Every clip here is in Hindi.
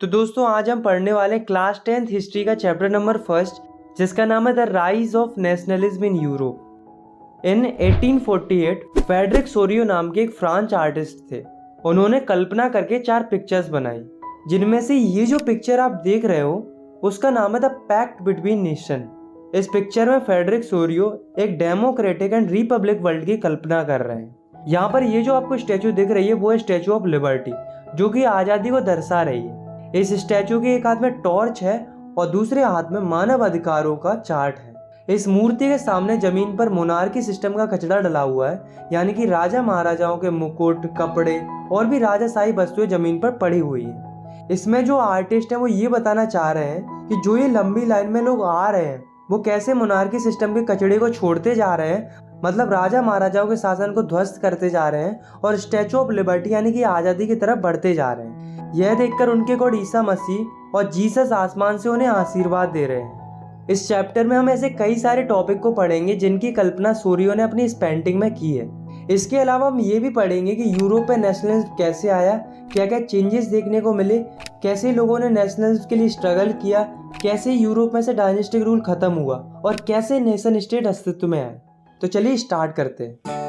तो दोस्तों आज हम पढ़ने वाले क्लास 10th हिस्ट्री का चैप्टर नंबर फर्स्ट, जिसका नाम है the rise of nationalism in Europe. In 1848 Frederick Sorio नाम के एक फ्रांच आर्टिस्ट थे। उन्होंने कल्पना करके 4 पिक्चर्स बनाई, जिनमें से ये जो पिक्चर आप देख रहे हो उसका नाम है द पैक्ट बिटवीन नेशन। इस पिक्चर में फ्रेडरिक सोरियो एक डेमोक्रेटिक एंड रिपब्लिक वर्ल्ड की कल्पना कर रहे हैं। यहाँ पर ये जो आपको स्टैचू दिख रही है वो है स्टैचू ऑफ लिबर्टी, जो कि आज़ादी को दर्शा रही है। इस स्टैचू के एक हाथ में टॉर्च है और दूसरे हाथ में मानव अधिकारों का चार्ट है। इस मूर्ति के सामने जमीन पर मोनार्की सिस्टम का कचरा डला हुआ है, यानी कि राजा महाराजाओं के मुकुट, कपड़े और भी राजाशाही वस्तुएं जमीन पर पड़ी हुई है। इसमें जो आर्टिस्ट है वो ये बताना चाह रहे हैं कि जो ये लंबी लाइन में लोग आ रहे हैं वो कैसे मोनार्की सिस्टम के कचड़े को छोड़ते जा रहे हैं, मतलब राजा महाराजाओं के शासन को ध्वस्त करते जा रहे हैं और स्टैचू ऑफ लिबर्टी यानी कि आज़ादी की तरफ बढ़ते जा रहे हैं। यह देखकर उनके गॉड ईसा मसीह और जीसस आसमान से उन्हें आशीर्वाद दे रहे हैं। इस चैप्टर में हम ऐसे कई सारे टॉपिक को पढ़ेंगे जिनकी कल्पना सोरियो ने अपनी इस पेंटिंग में की है। इसके अलावा हम ये भी पढ़ेंगे कि यूरोप में नेशनलिज्म कैसे आया, क्या क्या चेंजेस देखने को मिले, कैसे लोगों ने नेशनलिज्म के लिए स्ट्रगल किया, कैसे यूरोप में से डायनेस्टिक रूल खत्म हुआ और कैसे नेशन स्टेट अस्तित्व में आए। तो चलिए स्टार्ट करते हैं।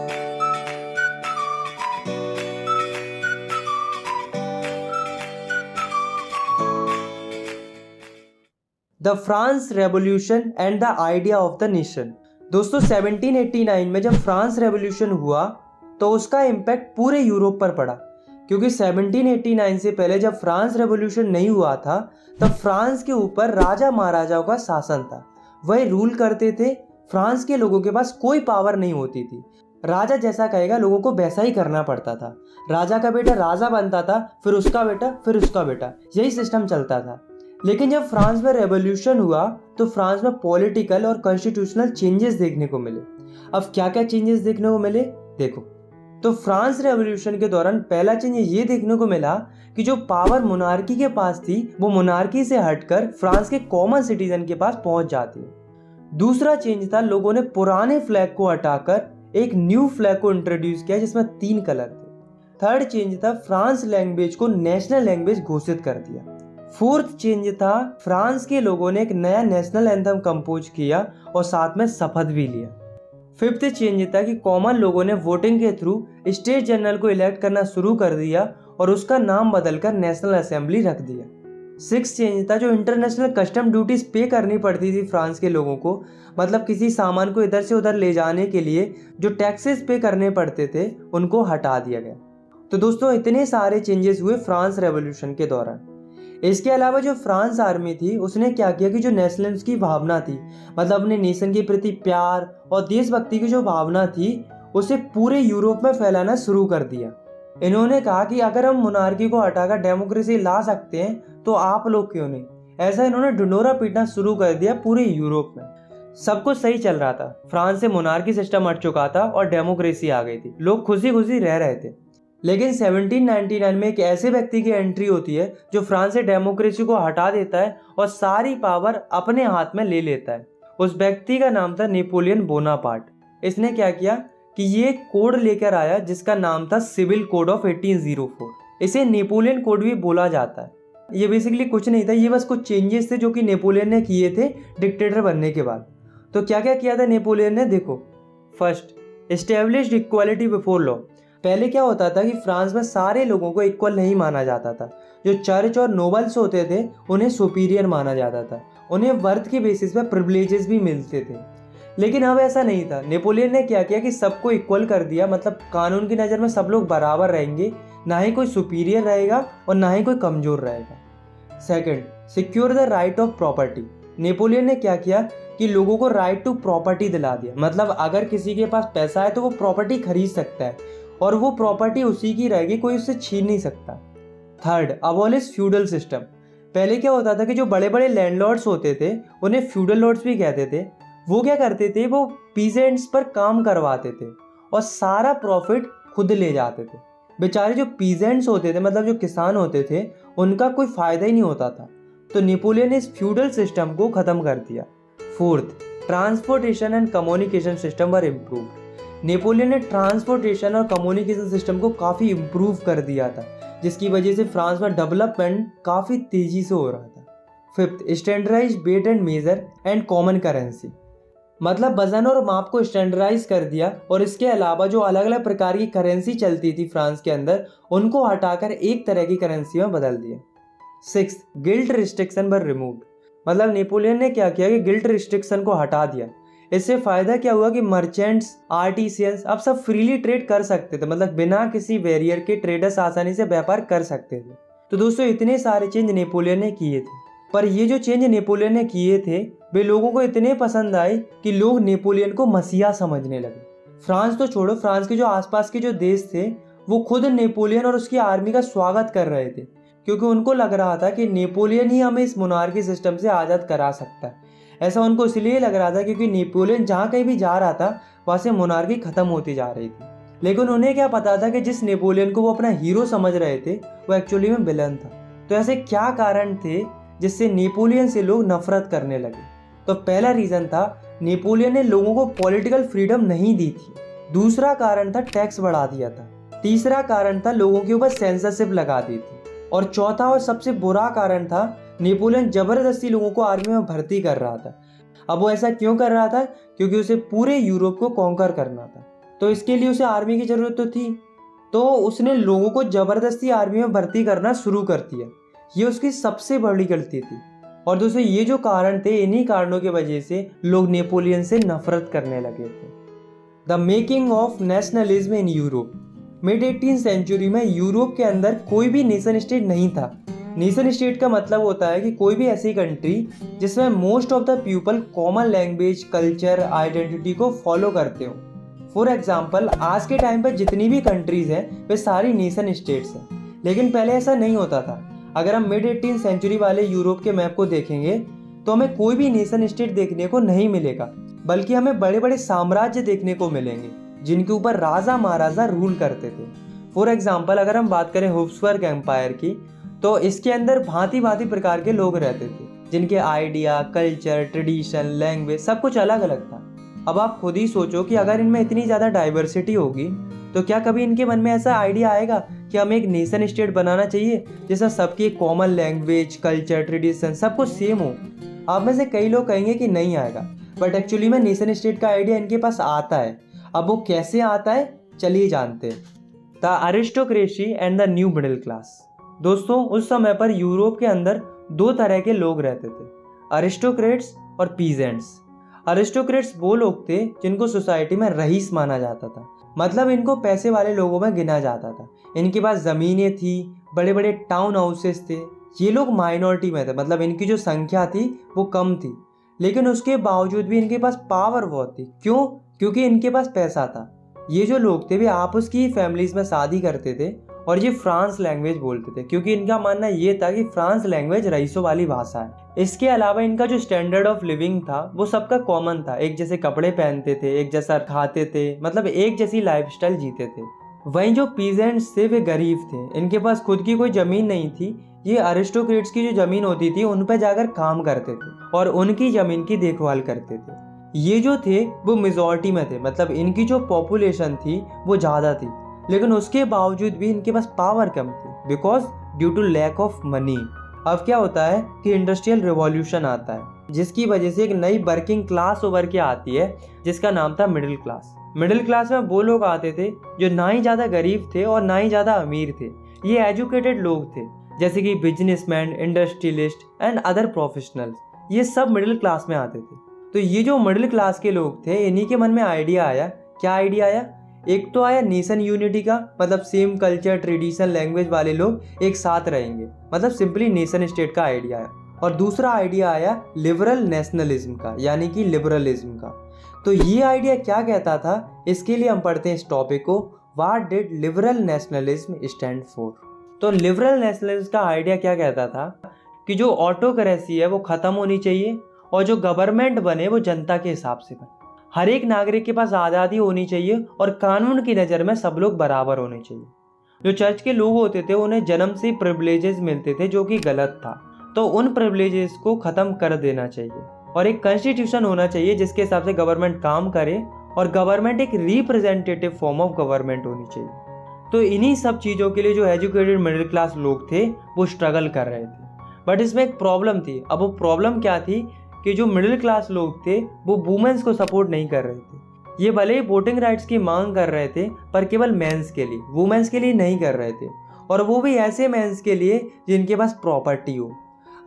The France revolution and the idea of the nation. दोस्तों 1789 में जब फ्रांस रेवोल्यूशन हुआ तो उसका इम्पैक्ट पूरे यूरोप पर पड़ा, क्योंकि 1789 से पहले जब फ्रांस रेवोल्यूशन नहीं हुआ था तब फ्रांस के ऊपर राजा महाराजाओं का शासन था। वही रूल करते थे। फ्रांस के लोगों के पास कोई पावर नहीं होती थी। राजा जैसा कहेगा लोगों को वैसा ही करना पड़ता था। राजा का बेटा राजा बनता था, फिर उसका बेटा, फिर उसका बेटा, यही सिस्टम चलता था। लेकिन जब फ्रांस में रेवोल्यूशन हुआ तो फ्रांस में पॉलिटिकल और कॉन्स्टिट्यूशनल चेंजेस देखने को मिले। अब क्या क्या चेंजेस देखने को मिले देखो। तो फ्रांस रेवोल्यूशन के दौरान पहला चेंज ये देखने को मिला कि जो पावर मोनार्की के पास थी वो मोनार्की से हटकर फ्रांस के कॉमन सिटीजन के पास पहुंच जाती है। दूसरा चेंज था लोगों ने पुराने फ्लैग को हटाकर एक न्यू फ्लैग को इंट्रोड्यूस किया जिसमें 3 कलर थे। थर्ड चेंज था फ्रांस लैंग्वेज को नेशनल लैंग्वेज घोषित कर दिया। फोर्थ चेंज था फ्रांस के लोगों ने एक नया नेशनल एंथम कंपोज किया और साथ में शपथ भी लिया। फिफ्थ चेंज था कि कॉमन लोगों ने वोटिंग के थ्रू स्टेट जनरल को इलेक्ट करना शुरू कर दिया और उसका नाम बदलकर नेशनल असेंबली रख दिया। सिक्स्थ चेंज था जो इंटरनेशनल कस्टम ड्यूटीज पे करनी पड़ती थी फ्रांस के लोगों को, मतलब किसी सामान को इधर से उधर ले जाने के लिए जो टैक्सेस पे करने पड़ते थे उनको हटा दिया गया। तो दोस्तों इतने सारे चेंजेस हुए फ्रांस रेवोल्यूशन के दौरान। इसके अलावा जो फ्रांस आर्मी थी उसने क्या किया कि जो नेशनलिज्म की भावना थी, मतलब अपने नेशन के प्रति प्यार और देशभक्ति की जो भावना थी उसे पूरे यूरोप में फैलाना शुरू कर दिया। इन्होंने कहा कि अगर हम मोनार्की को हटाकर डेमोक्रेसी ला सकते हैं तो आप लोग क्यों नहीं। ऐसा इन्होंने ढिंढोरा पीटना शुरू कर दिया पूरे यूरोप में। सब कुछ सही चल रहा था, फ्रांस से मोनार्की सिस्टम हट चुका था और डेमोक्रेसी आ गई थी, लोग खुशी खुशी रह रहे थे। लेकिन 1799 में एक ऐसे व्यक्ति की एंट्री होती है जो फ्रांस से डेमोक्रेसी को हटा देता है और सारी पावर अपने हाथ में ले लेता है। उस व्यक्ति का नाम था नेपोलियन बोनापार्ट। इसने क्या किया कि ये कोड लेकर आया जिसका नाम था सिविल कोड ऑफ 1804। इसे नेपोलियन कोड भी बोला जाता है। ये बेसिकली कुछ नहीं था, ये बस कुछ चेंजेस थे जो कि नेपोलियन ने किए थे डिक्टेटर बनने के बाद। तो क्या क्या किया था नेपोलियन ने देखो। First, established equality before law. पहले क्या होता था कि फ्रांस में सारे लोगों को इक्वल नहीं माना जाता था। जो चर्च और नोबल्स होते थे उन्हें सुपीरियर माना जाता था, उन्हें वर्थ के बेसिस पे प्रिविलेजेस भी मिलते थे। लेकिन अब ऐसा नहीं था। नेपोलियन ने क्या किया कि सबको इक्वल कर दिया, मतलब कानून की नज़र में सब लोग बराबर रहेंगे, ना ही कोई सुपीरियर रहेगा और ना ही कोई कमज़ोर रहेगा। Second, secure the right of property. Napoleon ने क्या किया कि लोगों को राइट टू प्रॉपर्टी दिला दिया, मतलब अगर किसी के पास पैसा है तो वो प्रॉपर्टी खरीद सकता है और वो प्रॉपर्टी उसी की रहेगी, कोई उससे छीन नहीं सकता। Third, abolish feudal system. पहले क्या होता था कि जो बड़े बड़े लैंडलॉर्ड्स होते थे उन्हें फ्यूडल लॉर्ड्स भी कहते थे। वो क्या करते थे, वो पीजेंट्स पर काम करवाते थे और सारा प्रॉफिट खुद ले जाते थे। बेचारे जो पीजेंट्स होते थे, मतलब जो किसान होते थे, उनका कोई फायदा ही नहीं होता था। तो नेपोलियन ने इस फ्यूडल सिस्टम को खत्म कर दिया। Fourth, transportation and communication system were improved. Napoleon ने ट्रांसपोर्टेशन और कम्युनिकेशन सिस्टम को काफ़ी इम्प्रूव कर दिया था, जिसकी वजह से फ्रांस में डेवलपमेंट काफ़ी तेज़ी से हो रहा था। Fifth, standardize weight and measure and common currency, मतलब वजन और माप को स्टैंडर्डाइज कर दिया और इसके अलावा जो अलग अलग प्रकार की करेंसी चलती थी फ्रांस के अंदर उनको हटाकर एक तरह की करेंसी में बदल दिया। सिक्स, गिल्ट रिस्ट्रिक्शन वर रिमूव्ड, मतलब नेपोलियन ने क्या किया कि गिल्ट रिस्ट्रिक्शन को हटा दिया। इससे फायदा क्या हुआ कि मर्चेंट्स, आर्टिसियंस अब सब फ्रीली ट्रेड कर सकते थे, मतलब बिना किसी बैरियर के ट्रेडर्स आसानी से व्यापार कर सकते थे। तो दोस्तों इतने सारे चेंज नेपोलियन ने किए थे, पर ये जो चेंज नेपोलियन ने किए थे वे लोगों को इतने पसंद आए कि लोग नेपोलियन को मसीहा समझने लगे। फ्रांस तो छोड़ो, फ्रांस के जो आसपास के जो देश थे वो खुद नेपोलियन और उसकी आर्मी का स्वागत कर रहे थे, क्योंकि उनको लग रहा था कि नेपोलियन ही हमें इस मोनार्की सिस्टम से आज़ाद करा सकता है। ऐसा उनको इसलिए लग रहा था क्योंकि नेपोलियन जहाँ कहीं भी जा रहा था वहाँ से मोनार्की खत्म होती जा रही थी। लेकिन उन्हें क्या पता था कि जिस नेपोलियन को वो अपना हीरो समझ रहे थे वो एक्चुअली में विलन था। तो ऐसे क्या कारण थे जिससे नेपोलियन से लोग नफरत करने लगे? तो पहला रीज़न था नेपोलियन ने लोगों को पॉलिटिकल फ्रीडम नहीं दी थी। दूसरा कारण था टैक्स बढ़ा दिया था। तीसरा कारण था लोगों के ऊपर सेंसरशिप लगा दी थी। और चौथा और सबसे बुरा कारण था नेपोलियन जबरदस्ती लोगों को आर्मी में भर्ती कर रहा था। अब वो ऐसा क्यों कर रहा था? क्योंकि उसे पूरे यूरोप को कॉन्कर करना था, तो इसके लिए उसे आर्मी की जरूरत तो थी। तो उसने लोगों को जबरदस्ती आर्मी में भर्ती करना शुरू कर दिया। ये उसकी सबसे बड़ी गलती थी। और दोस्तों ये जो कारण थे, इन्हीं कारणों की वजह से लोग नेपोलियन से नफरत करने लगे थे। The making of nationalism in Europe. Mid 18th century में यूरोप के अंदर कोई भी नेशन स्टेट नहीं था। नेशन स्टेट का मतलब होता है कि कोई भी ऐसी कंट्री जिसमें most of the people common language, culture, identity को फॉलो करते हो। फॉर एग्जाम्पल, आज के टाइम पर जितनी भी कंट्रीज हैं वे सारी नेशन स्टेट्स हैं, लेकिन पहले ऐसा नहीं होता था। अगर हम मिड 18th सेंचुरी वाले यूरोप के मैप को देखेंगे तो हमें कोई भी नेशन स्टेट देखने को नहीं मिलेगा, बल्कि हमें बड़े बड़े साम्राज्य देखने को मिलेंगे जिनके ऊपर राजा महाराजा रूल करते थे। फॉर एग्जाम्पल, अगर हम बात करें हैब्सबर्ग एम्पायर की, तो इसके अंदर भांति भांति प्रकार के लोग रहते थे जिनके आइडिया, कल्चर, ट्रेडिशन, लैंग्वेज सब कुछ अलग अलग था। अब आप खुद ही सोचो कि अगर इनमें इतनी ज़्यादा डाइवर्सिटी होगी तो क्या कभी इनके मन में ऐसा आइडिया आएगा कि हमें एक नेशन स्टेट बनाना चाहिए जिसमें सबकी कॉमन लैंग्वेज, कल्चर, ट्रेडिशन सब कुछ सेम हो? आप में से कई लोग कहेंगे कि नहीं आएगा, बट एक्चुअली में नेशन स्टेट का आइडिया इनके पास आता है। अब वो कैसे आता है, चलिए जानते हैं। The aristocracy and the new middle class. दोस्तों उस समय पर यूरोप के अंदर दो तरह के लोग रहते थे, अरिस्टोक्रेट्स और पीजेंट्स। अरिस्टोक्रेट्स वो लोग थे जिनको सोसाइटी में रईस माना जाता था, मतलब इनको पैसे वाले लोगों में गिना जाता था। इनके पास ज़मीनें थी, बड़े बड़े टाउन हाउसेस थे। ये लोग माइनॉरिटी में थे, मतलब इनकी जो संख्या थी वो कम थी, लेकिन उसके बावजूद भी इनके पास पावर बहुत थी। क्यों? क्योंकि इनके पास पैसा था। ये जो लोग थे वे आपस की फैमिलीज में शादी करते थे और ये फ्रांस लैंग्वेज बोलते थे, क्योंकि इनका मानना ये था कि फ्रांस लैंग्वेज रईसों वाली भाषा है। इसके अलावा इनका जो स्टैंडर्ड ऑफ लिविंग था वो सबका कॉमन था। एक जैसे कपड़े पहनते थे, एक जैसा खाते थे, मतलब एक जैसी लाइफस्टाइल जीते थे। वहीं जो पीजेंट्स थे वे गरीब थे, इनके पास खुद की कोई ज़मीन नहीं थी। ये अरिस्टोक्रेट्स की जो ज़मीन होती थी उन पर जाकर काम करते थे और उनकी ज़मीन की देखभाल करते थे। ये जो थे वो मेजॉरिटी में थे, मतलब इनकी जो पॉपुलेशन थी वो ज़्यादा थी, लेकिन उसके बावजूद भी इनके पास पावर कम थी, because due to lack of money. अब क्या होता है कि इंडस्ट्रियल रिवॉल्यूशन आता है, जिसकी वजह से एक नई वर्किंग क्लास उभर के आती है जिसका नाम था मिडिल क्लास। मिडिल क्लास में वो लोग आते थे जो ना ही ज़्यादा गरीब थे और ना ही ज़्यादा अमीर थे। ये एजुकेटेड लोग थे, जैसे कि businessman, industrialist and other professionals, ये सब मिडिल क्लास में आते थे। तो ये जो मिडिल क्लास के लोग थे इन्हीं के मन में आइडिया आया। क्या आइडिया आया? एक तो आया नेशन यूनिटी का, मतलब सेम कल्चर, ट्रेडिशन, लैंग्वेज वाले लोग एक साथ रहेंगे, मतलब सिंपली नेशन स्टेट का आइडिया आया। और दूसरा आइडिया आया लिबरल नेशनलिज्म का, यानी कि लिबरलिज्म का। तो ये आइडिया क्या कहता था, इसके लिए हम पढ़ते हैं इस टॉपिक को, what did liberal nationalism stand for. तो लिबरल नेशनलिज्म का आइडिया क्या कहता था कि जो ऑटोक्रेसी है वो खत्म होनी चाहिए और जो गवर्नमेंट बने वो जनता के हिसाब से बने। हर एक नागरिक के पास आज़ादी होनी चाहिए और कानून की नज़र में सब लोग बराबर होने चाहिए। जो चर्च के लोग होते थे उन्हें जन्म से प्रिविलेजेस मिलते थे जो कि गलत था, तो उन प्रिविलेजेस को ख़त्म कर देना चाहिए और एक कॉन्स्टिट्यूशन होना चाहिए जिसके हिसाब से गवर्नमेंट काम करे और गवर्नमेंट एक रिप्रेजेंटेटिव फॉर्म ऑफ गवर्नमेंट होनी चाहिए। तो इन्हीं सब चीज़ों के लिए जो एजुकेटेड मिडिल क्लास लोग थे वो स्ट्रगल कर रहे थे। बट इसमें एक प्रॉब्लम थी। अब वो प्रॉब्लम क्या थी कि जो मिडिल क्लास लोग थे वो वुमेन्स को सपोर्ट नहीं कर रहे थे। ये भले ही वोटिंग राइट्स की मांग कर रहे थे पर केवल मेंस के लिए, वुमेन्स के लिए नहीं कर रहे थे, और वो भी ऐसे मेंस के लिए जिनके पास प्रॉपर्टी हो।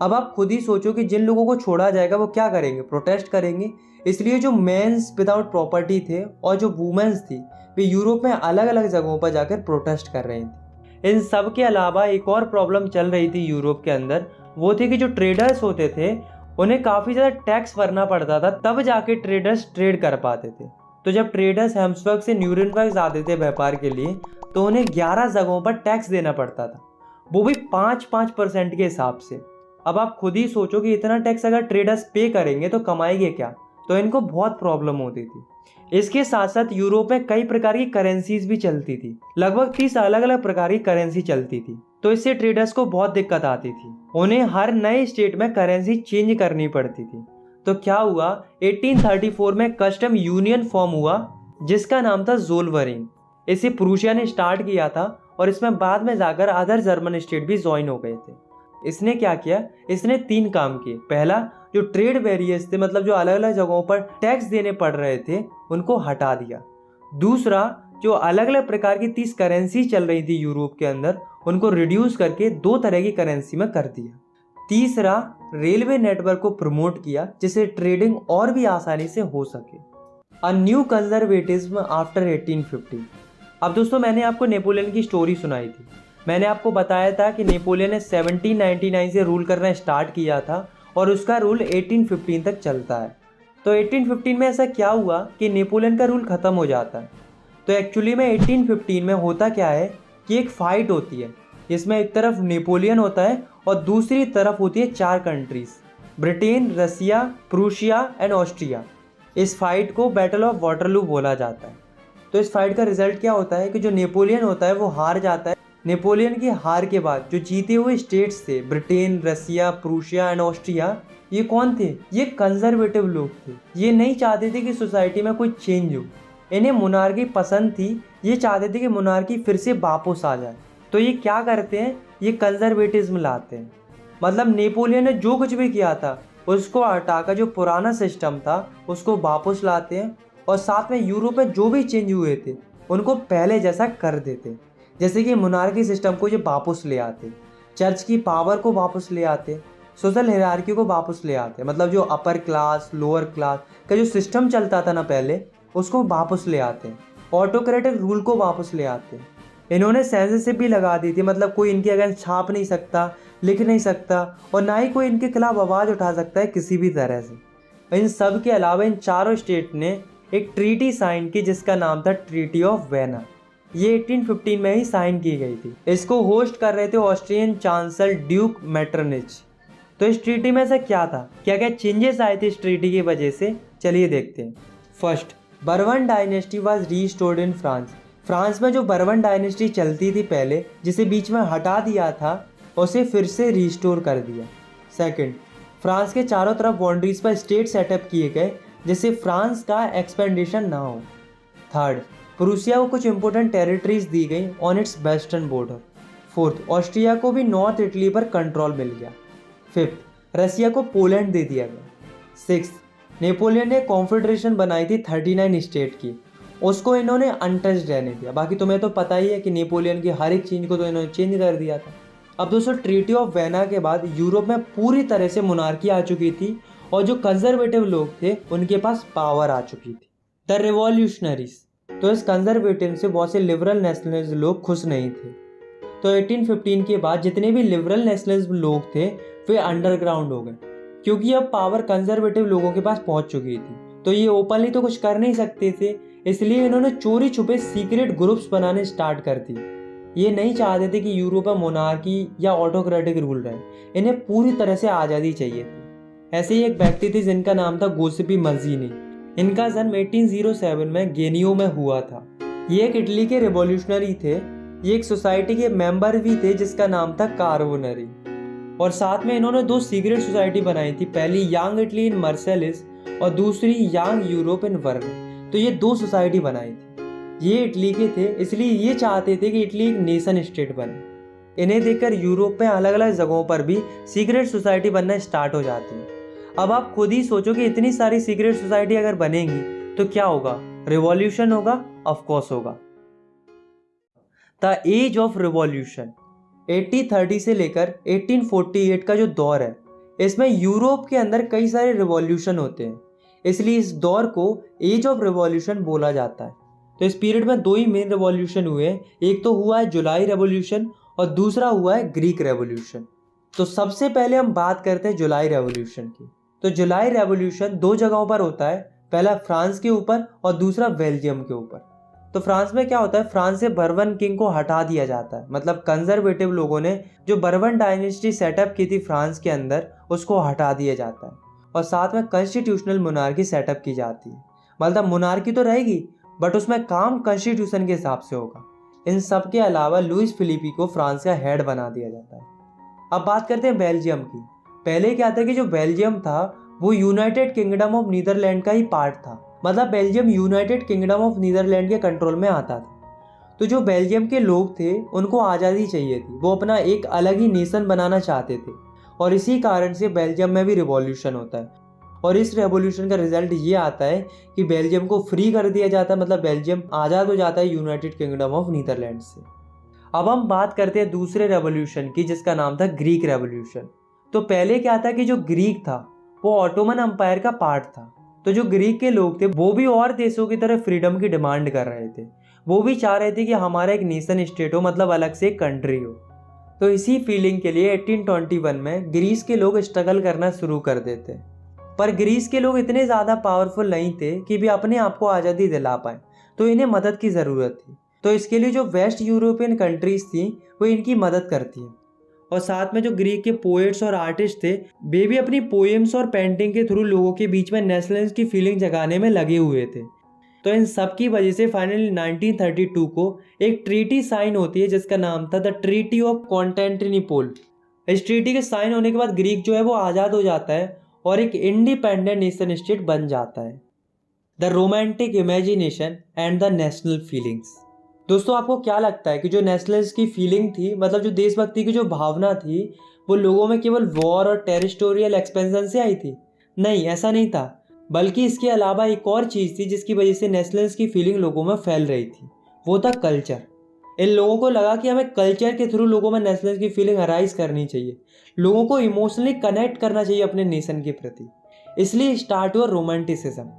अब आप खुद ही सोचो कि जिन लोगों को छोड़ा जाएगा वो क्या करेंगे, प्रोटेस्ट करेंगे। इसलिए जो मेंस विदाउट प्रॉपर्टी थे और जो वुमेन्स थी वे यूरोप में अलग अलग जगहों पर जाकर प्रोटेस्ट कर रही थी। इन सब के अलावा एक और प्रॉब्लम चल रही थी यूरोप के अंदर, वो थी कि जो ट्रेडर्स होते थे उन्हें काफ़ी ज़्यादा टैक्स भरना पड़ता था, तब जाके ट्रेडर्स ट्रेड कर पाते थे। तो जब ट्रेडर्स हेम्सबर्ग से न्यूरेनबर्ग जाते थे व्यापार के लिए तो उन्हें 11 जगहों पर टैक्स देना पड़ता था, वो भी 5% के हिसाब से। अब आप खुद ही सोचो कि इतना टैक्स अगर ट्रेडर्स पे करेंगे तो कमाएंगे क्या, तो इनको बहुत प्रॉब्लम होती थी। इसके साथ साथ यूरोप में कई प्रकार की करेंसीज भी चलती थी, लगभग 30 अलग अलग प्रकार की करेंसी चलती थी। तो इससे ट्रेडर्स को बहुत दिक्कत आती थी, उन्हें हर नए स्टेट में करेंसी चेंज करनी पड़ती थी। तो क्या हुआ, 1834 में कस्टम यूनियन फॉर्म हुआ जिसका नाम था ज़ोलवेरिंग। इसे प्रूशिया ने स्टार्ट किया था और इसमें बाद में जाकर अदर जर्मन स्टेट भी ज्वाइन हो गए थे। इसने क्या किया, इसने 3 काम किए। पहला, जो ट्रेड बैरियर्स थे, मतलब जो अलग अलग जगहों पर टैक्स देने पड़ रहे थे, उनको हटा दिया। दूसरा, जो अलग अलग प्रकार की 30 करेंसी चल रही थी यूरोप के अंदर, उनको रिड्यूस करके 2 तरह की करेंसी में कर दिया। तीसरा, रेलवे नेटवर्क को प्रमोट किया जिससे ट्रेडिंग और भी आसानी से हो सके। A new conservatism after 1850। अब दोस्तों, मैंने आपको नेपोलियन की स्टोरी सुनाई थी। मैंने आपको बताया था कि नेपोलियन ने 1799 से रूल करना स्टार्ट किया था और उसका रूल 1815 तक चलता है। तो 1815 में ऐसा क्या हुआ कि नेपोलियन का रूल ख़त्म हो जाता है। तो एक्चुअली में 1815 में होता क्या है कि एक फ़ाइट होती है, जिसमें एक तरफ नेपोलियन होता है और दूसरी तरफ होती है 4 countries, Britain, Russia, Prussia and Austria. इस फाइट को बैटल ऑफ वाटरलू बोला जाता है। तो इस फाइट का रिजल्ट क्या होता है कि जो नेपोलियन होता है वो हार जाता है। नेपोलियन की हार के बाद जो जीते हुए स्टेट्स थे, Britain, Russia, Prussia and Austria, ये कौन थे? ये कंजर्वेटिव लोग थे। ये नहीं चाहते थे कि सोसाइटी में कोई चेंज हो, इन्हें मोनार्की पसंद थी। ये चाहते थे कि मोनार्की फिर से वापस आ जाए। तो ये क्या करते हैं, ये कंजर्वेटिज्म लाते हैं। मतलब नेपोलियन ने जो कुछ भी किया था उसको हटाकर जो पुराना सिस्टम था उसको वापस लाते हैं, और साथ में यूरोप में जो भी चेंज हुए थे उनको पहले जैसा कर देते। जैसे कि मोनार्की सिस्टम को ये वापस ले आते, चर्च की पावर को वापस ले आते, सोशल हायरार्की को वापस ले आते। मतलब जो अपर क्लास लोअर क्लास का जो सिस्टम चलता था ना पहले, उसको वापस ले आते हैं। ऑटोक्रेटिक रूल को वापस ले आते हैं। इन्होंने सेंसरशिप भी लगा दी थी, मतलब कोई इनके अगेंस्ट छाप नहीं सकता, लिख नहीं सकता, और ना ही कोई इनके खिलाफ आवाज़ उठा सकता है किसी भी तरह से। इन सब के अलावा इन चारों स्टेट ने एक ट्रीटी साइन की जिसका नाम था ट्रीटी ऑफ वेना। ये 1815 में ही साइन की गई थी। इसको होस्ट कर रहे थे ऑस्ट्रियन चांसलर ड्यूक मेटरनिच। तो इस ट्रीटी में से क्या था, क्या क्या चेंजेस आए थे इस ट्रीटी की वजह से, चलिए देखते हैं। First, bourbon dynasty was restored in France. France में जो बर्बन डायनेस्टी चलती थी पहले, जिसे बीच में हटा दिया था, उसे फिर से रीस्टोर कर दिया। सेकंड, फ्रांस के चारों तरफ बाउंड्रीज पर स्टेट सेटअप किए गए जिससे फ्रांस का एक्सपेंडेशन ना हो। थर्ड, प्रूसिया को कुछ इंपॉर्टेंट टेरिटरीज दी गई on it's western border. Fourth, Austria को भी नॉर्थ इटली पर कंट्रोल मिल गया। फिफ्थ, रसिया को पोलैंड दे दिया गया। सिक्स्थ, नेपोलियन ने कॉन्फेडरेशन बनाई थी 39 स्टेट की, उसको इन्होंने अनटच्ड रहने दिया। बाकी तुम्हें तो पता ही है कि नेपोलियन की हर एक चीज़ को तो इन्होंने चेंज कर दिया था। अब दोस्तों, ट्रीटी ऑफ वेना के बाद यूरोप में पूरी तरह से मोनार्की आ चुकी थी और जो कंजर्वेटिव लोग थे उनके पास पावर आ चुकी थी। The revolutionaries. तो इस कंजर्वेटिव से बहुत से लिबरल नेशनलिस्ट लोग खुश नहीं थे। तो 1815 के बाद जितने भी लिबरल नेशनलिस्ट लोग थे वे अंडरग्राउंड हो गए, क्योंकि अब पावर कंजर्वेटिव लोगों के पास पहुंच चुकी थी। तो ये ओपनली तो कुछ कर नहीं सकते थे, इसलिए इन्होंने चोरी छुपे सीक्रेट ग्रुप्स बनाने स्टार्ट कर दिए। ये नहीं चाहते थे कि यूरोप में मोनार्की या ऑटोक्रेटिक रूल रहे, इन्हें पूरी तरह से आज़ादी चाहिए थी। ऐसे ही एक व्यक्ति थे जिनका नाम था गोसिपी मज़ीनी। इनका जन्म 1807 में गेनियो में हुआ था। ये एक इटली के रिवॉल्यूशनरी थे। ये एक सोसाइटी के मेंबर भी थे जिसका नाम था कार्बोनरी, और साथ में इन्होंने 2 सीक्रेट सोसाइटी बनाई थी, पहली यंग इटली इन मार्सेलिस और दूसरी यंग यूरोप इन वर्न। तो ये 2 सोसाइटी बनाई थी। ये इटली के थे, इसलिए ये चाहते थे कि इटली एक नेशन स्टेट बने। इन्हें देखकर यूरोप में अलग अलग जगहों पर भी सीक्रेट सोसाइटी बनना स्टार्ट हो जाती है। अब आप खुद ही सोचो कि इतनी सारी सीक्रेट सोसाइटी अगर बनेंगी तो क्या होगा? रिवॉल्यूशन होगा, ऑफ कोर्स होगा। द एज ऑफ रिवॉल्यूशन 1830 से लेकर 1848 का जो दौर है, इसमें यूरोप के अंदर कई सारे रिवॉल्यूशन होते हैं, इसलिए इस दौर को एज ऑफ रिवॉल्यूशन बोला जाता है। तो इस पीरियड में दो ही मेन रिवॉल्यूशन हुए हैं, एक तो हुआ है जुलाई रेवोल्यूशन और दूसरा हुआ है ग्रीक रेवोल्यूशन। तो सबसे पहले हम बात करते हैं जुलाई रेवोल्यूशन की। तो जुलाई रेवोल्यूशन दो जगहों पर होता है, पहला फ्रांस के ऊपर और दूसरा बेल्जियम के ऊपर। तो फ्रांस में क्या होता है, फ्रांस से बर्बन किंग को हटा दिया जाता है, मतलब कंजर्वेटिव लोगों ने जो बर्बन डायनेस्टी सेटअप की थी फ्रांस के अंदर, उसको हटा दिया जाता है और साथ में कॉन्स्टिट्यूशनल मोनार्की सेटअप की जाती है। मतलब मोनार्की तो रहेगी बट उसमें काम कॉन्स्टिट्यूशन के हिसाब से होगा। इन सब के अलावा लुइस फिलिपी को फ्रांस का हेड बना दिया जाता है। अब बात करते हैं बेल्जियम की। पहले क्या था कि जो बेल्जियम था वो यूनाइटेड किंगडम ऑफ नीदरलैंड का ही पार्ट था, मतलब Belgium United Kingdom of Netherland के कंट्रोल में आता था। तो जो बेल्जियम के लोग थे उनको आज़ादी चाहिए थी, वो अपना एक अलग ही नेशन बनाना चाहते थे और इसी कारण से बेल्जियम में भी रिवॉल्यूशन होता है। और इस रेवोल्यूशन का रिजल्ट ये आता है कि बेल्जियम को फ्री कर दिया जाता है, मतलब बेल्जियम आज़ाद हो जाता है यूनाइटेड किंगडम ऑफ नीदरलैंड से। अब हम बात करते हैं दूसरे रेवोल्यूशन की, जिसका नाम था ग्रीक रेवोल्यूशन। तो पहले क्या था कि जो ग्रीक था वो ऑटोमन एम्पायर का पार्ट था। तो जो ग्रीक के लोग थे वो भी और देशों की तरह फ्रीडम की डिमांड कर रहे थे, वो भी चाह रहे थे कि हमारा एक नेशन स्टेट हो, मतलब अलग से एक कंट्री हो। तो इसी फीलिंग के लिए 1821 में ग्रीस के लोग स्ट्रगल करना शुरू कर देते, पर ग्रीस के लोग इतने ज़्यादा पावरफुल नहीं थे कि भी अपने आप को आज़ादी दिला पाए, तो इन्हें मदद की ज़रूरत थी। तो इसके लिए जो वेस्ट यूरोपियन कंट्रीज़ थी वो इनकी मदद करती हैं और साथ में जो ग्रीक के पोएट्स और आर्टिस्ट थे वे भी अपनी पोएम्स और पेंटिंग के थ्रू लोगों के बीच में नेशनलिज्म की फीलिंग जगाने में लगे हुए थे। तो इन सब की वजह से फाइनली 1932 को एक ट्रीटी साइन होती है जिसका नाम था द ट्रीटी ऑफ कॉन्स्टेंटिनोपल। इस ट्रीटी के साइन होने के बाद ग्रीक जो है वो आज़ाद हो जाता है और एक इंडिपेंडेंट नेशन स्टेट बन जाता है। The romantic imagination and the national feelings. दोस्तों आपको क्या लगता है कि जो नेशनलिस्ट की फीलिंग थी, मतलब जो देशभक्ति की जो भावना थी, वो लोगों में केवल वॉर और टेरिटोरियल एक्सपेंशन से आई थी? नहीं, ऐसा नहीं था, बल्कि इसके अलावा एक और चीज़ थी जिसकी वजह से नेशनलिस्ट की फीलिंग लोगों में फैल रही थी, वो था कल्चर। इन लोगों को लगा कि हमें कल्चर के थ्रू लोगों में नेशनलिस्ट की फीलिंग अराइज करनी चाहिए, लोगों को इमोशनली कनेक्ट करना चाहिए अपने नेशन के प्रति। इसलिए स्टार्ट हुआ रोमांटिसिज्म।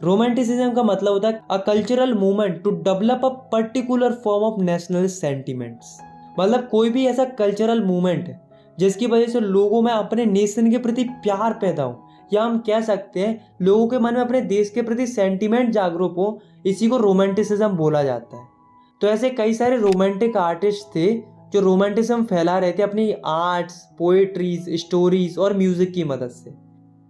रोमांटिसिज्म का मतलब होता है a cultural movement to develop a particular form of national sentiments. मतलब कोई भी ऐसा कल्चरल मूवमेंट जिसकी वजह से लोगों में अपने नेशन के प्रति प्यार पैदा हो, या हम कह सकते हैं लोगों के मन में अपने देश के प्रति सेंटिमेंट जागरूक हो, इसी को रोमांटिसिज्म बोला जाता है। तो ऐसे कई सारे रोमांटिक आर्टिस्ट थे जो रोमांटिज्म फैला रहे थे अपनी आर्ट्स, पोएट्रीज, स्टोरीज और म्यूजिक की मदद से।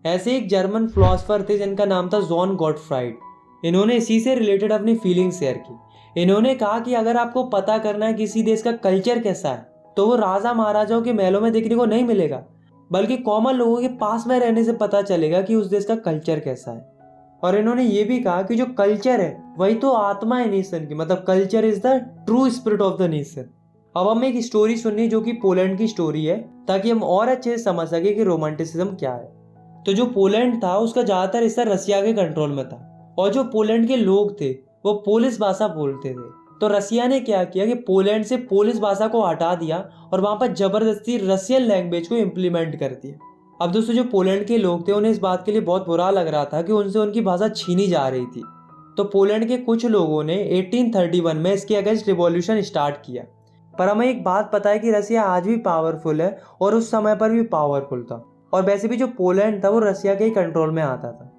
ऐसे एक जर्मन फिलोसोफर थे जिनका नाम था जॉन गॉटफ्राइड। इन्होंने इसी से रिलेटेड अपनी फीलिंग शेयर की। इन्होंने कहा कि अगर आपको पता करना है किसी देश का कल्चर कैसा है तो वो राजा महाराजाओं के महलों में देखने को नहीं मिलेगा, बल्कि कॉमन लोगों के पास में रहने से पता चलेगा कि उस देश का कल्चर कैसा है। और इन्होंने ये भी कहा कि जो कल्चर है वही तो आत्मा है नेशन की, मतलब culture is the true spirit of the nation. अब हमें एक स्टोरी सुननी जो कि पोलैंड की स्टोरी है, ताकि हम और अच्छे से समझ सके कि रोमांटिसिज्म क्या है। तो जो पोलैंड था उसका ज़्यादातर हिस्सा रसिया के कंट्रोल में था और जो पोलैंड के लोग थे वो पोलिश भाषा बोलते थे। तो रसिया ने क्या किया कि पोलैंड से पोलिश भाषा को हटा दिया और वहाँ पर जबरदस्ती रसियन लैंग्वेज को इम्प्लीमेंट कर दिया। अब दोस्तों जो पोलैंड के लोग थे उन्हें इस बात के लिए बहुत बुरा लग रहा था कि उनसे उनकी भाषा छीनी जा रही थी। तो पोलैंड के कुछ लोगों ने 1831 में इसके अगेंस्ट रिवॉल्यूशन स्टार्ट किया। पर हमें एक बात पता है कि रसिया आज भी पावरफुल है और उस समय पर भी पावरफुल था, और वैसे भी जो पोलैंड था वो रसिया के ही कंट्रोल में आता था।